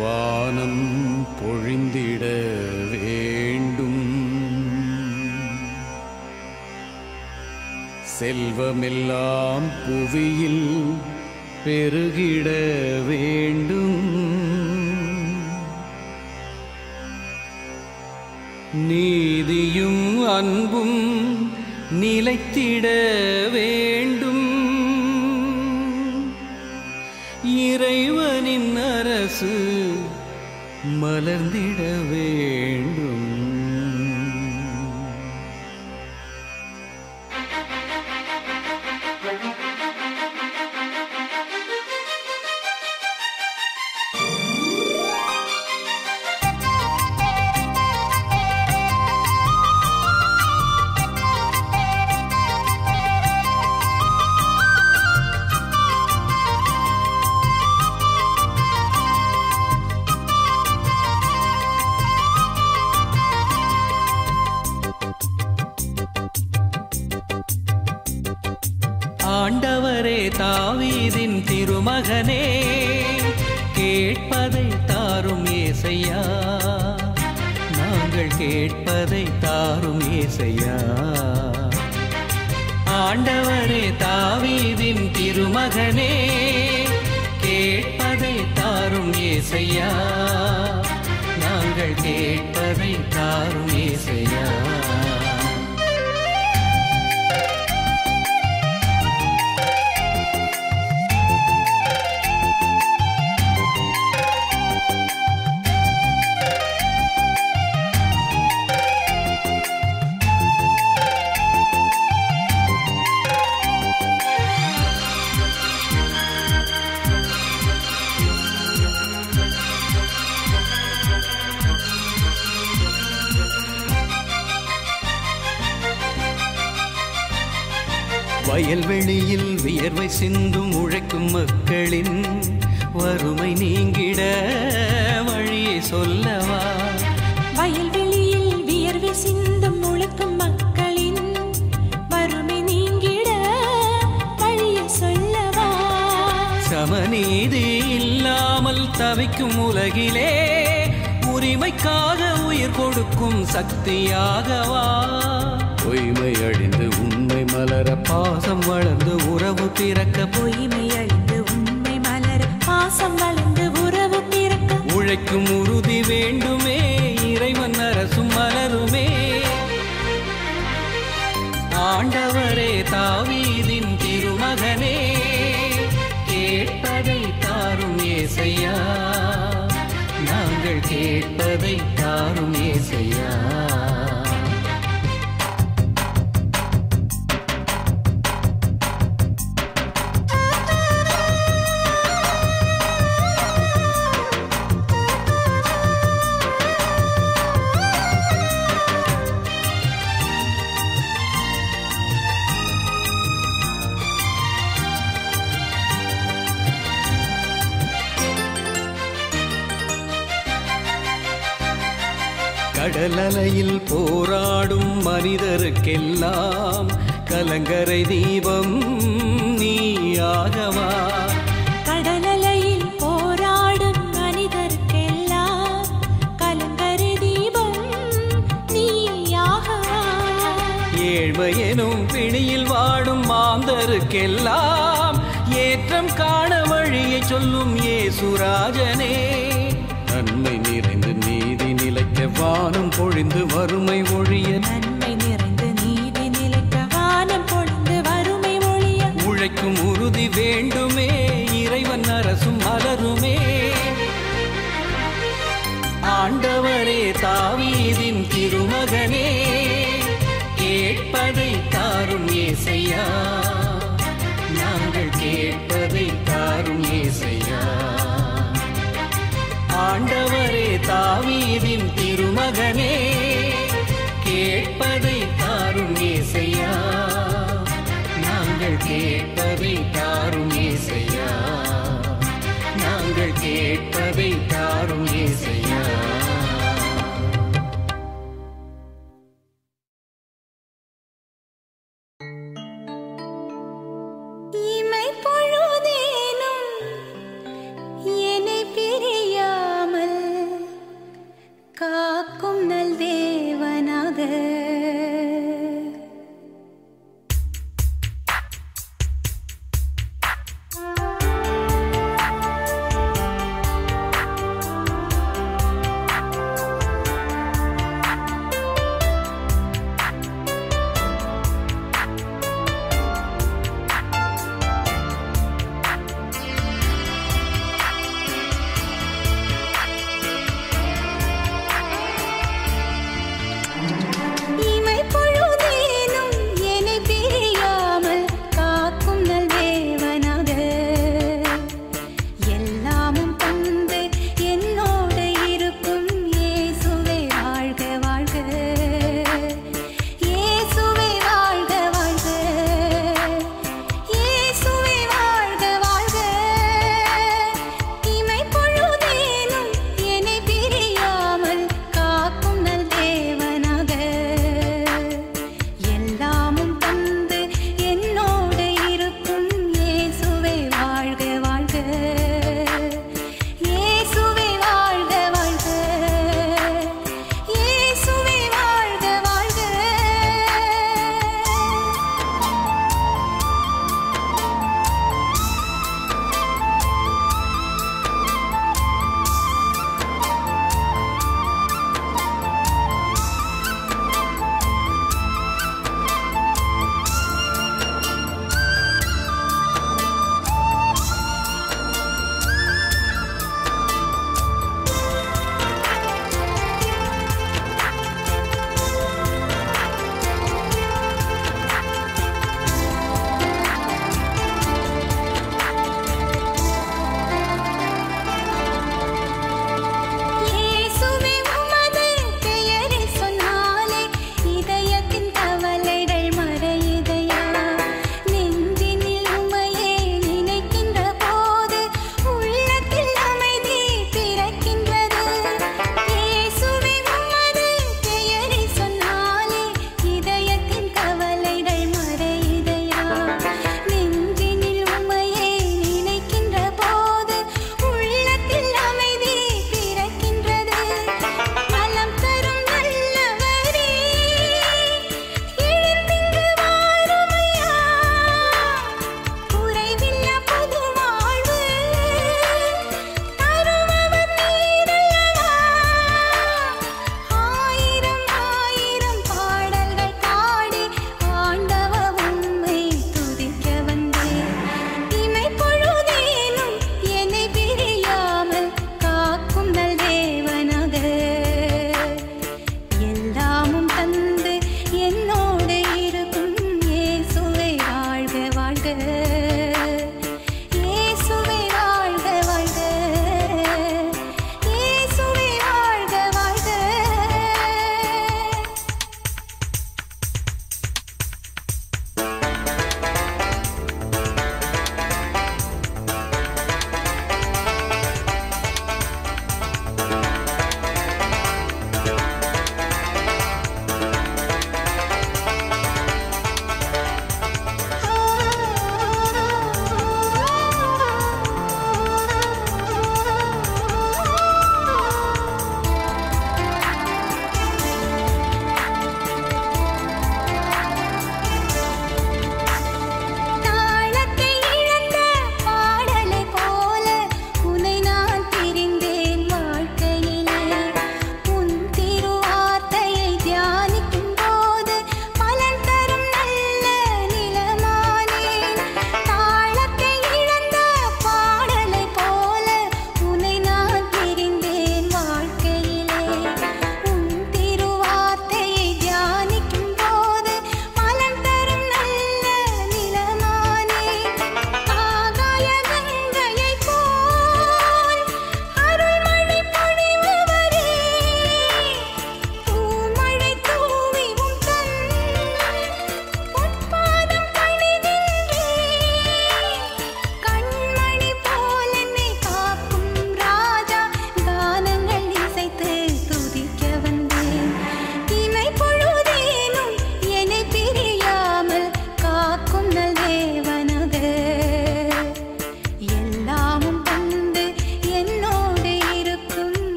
வானம் பொழிந்திட வேண்டும், செல்வமெல்லாம் புவியில் பெருகிட வேண்டும், நீதியும் அன்பும் நிலைத்திட வேண்டும், இறைவனின் அரசு மலர்ந்திட வேண்டும். ஆண்டவரே தாவீதின் திருமகனே, கேட்பதை தாரும் ஏசையா, நாங்கள் கேட்பதை தாரும் ஏசையா. ஆண்டவரே தாவீதின் திருமகனே, கேட்பதை தாரும் ஏசையா, நாங்கள் கேட்பதை தாரும் ஏசையா. வயல்வெளியில் வியர்வை சிந்தும் உழைக்கும் மக்களின் வறுமை நீங்கிட வழியை சொல்லவா. வயல்வெளியில் வியர்வை சிந்தும் உழைக்கும் மக்களின் வறுமை நீங்கிட வழியை சொல்லவா. சமநீதி இல்லாமல் தவிக்கும் உலகிலே உரிமைக்காக உயிர் கொடுக்கும் சக்தியாகவா. பொய்மை அழிந்து உண்மை மலர, பாசம் வளர்ந்து உறவு பிறக்க, பொய்மை அழிந்து உண்மை மலர, பாசம் வளர்ந்து உறவு பிறக்க, உழைக்கும் உறுதி வேண்டுமே, இறைவன் அரசும் மலருமே. ஆண்டவரே தாவீதின் திருமகனே, கேட்பதை தாரும் ஏசையா, நாங்கள் கேட்பதை தாரும் ஏசையா. கடலலையில் போராடும் மனிதருக்கெல்லாம் கலங்கரை தீபம் நீயாகவா. கடலலையில் போராடும் மனிதருக்கெல்லாம் கலங்கரை தீபம் நீயாகவா. ஏழ்மையெனும் பிணியில் வாடும் மாந்தருக்கெல்லாம் ஏற்றம் காண வழியை சொல்லும் இயேசுராஜனே. நன்மை நிறைந்து நீதி நிலைக்க, வானம் பொழிந்து வறுமை ஒழிய, நன்மை நிறைந்து நீதி நிலைக்க, வானம் பொழிந்து வறுமை ஒழிய, உழைக்கும் உறுதி வேண்டுமே, இறைவன் அரசும் மலருமே. ஆண்டவரே தாவீதின் திருமகனே, கேட்பதை தாரும் ஏசையா, நாங்கள் கேட்பதை தாரும் ஏசையா. ஆண்டவரே தாவீதின் திருமகனே, கேட்பதை தாரும் ஏசையா, நாங்கள் கேட்பதை தாரும் ஏசையா, நாங்கள் கேட்பதை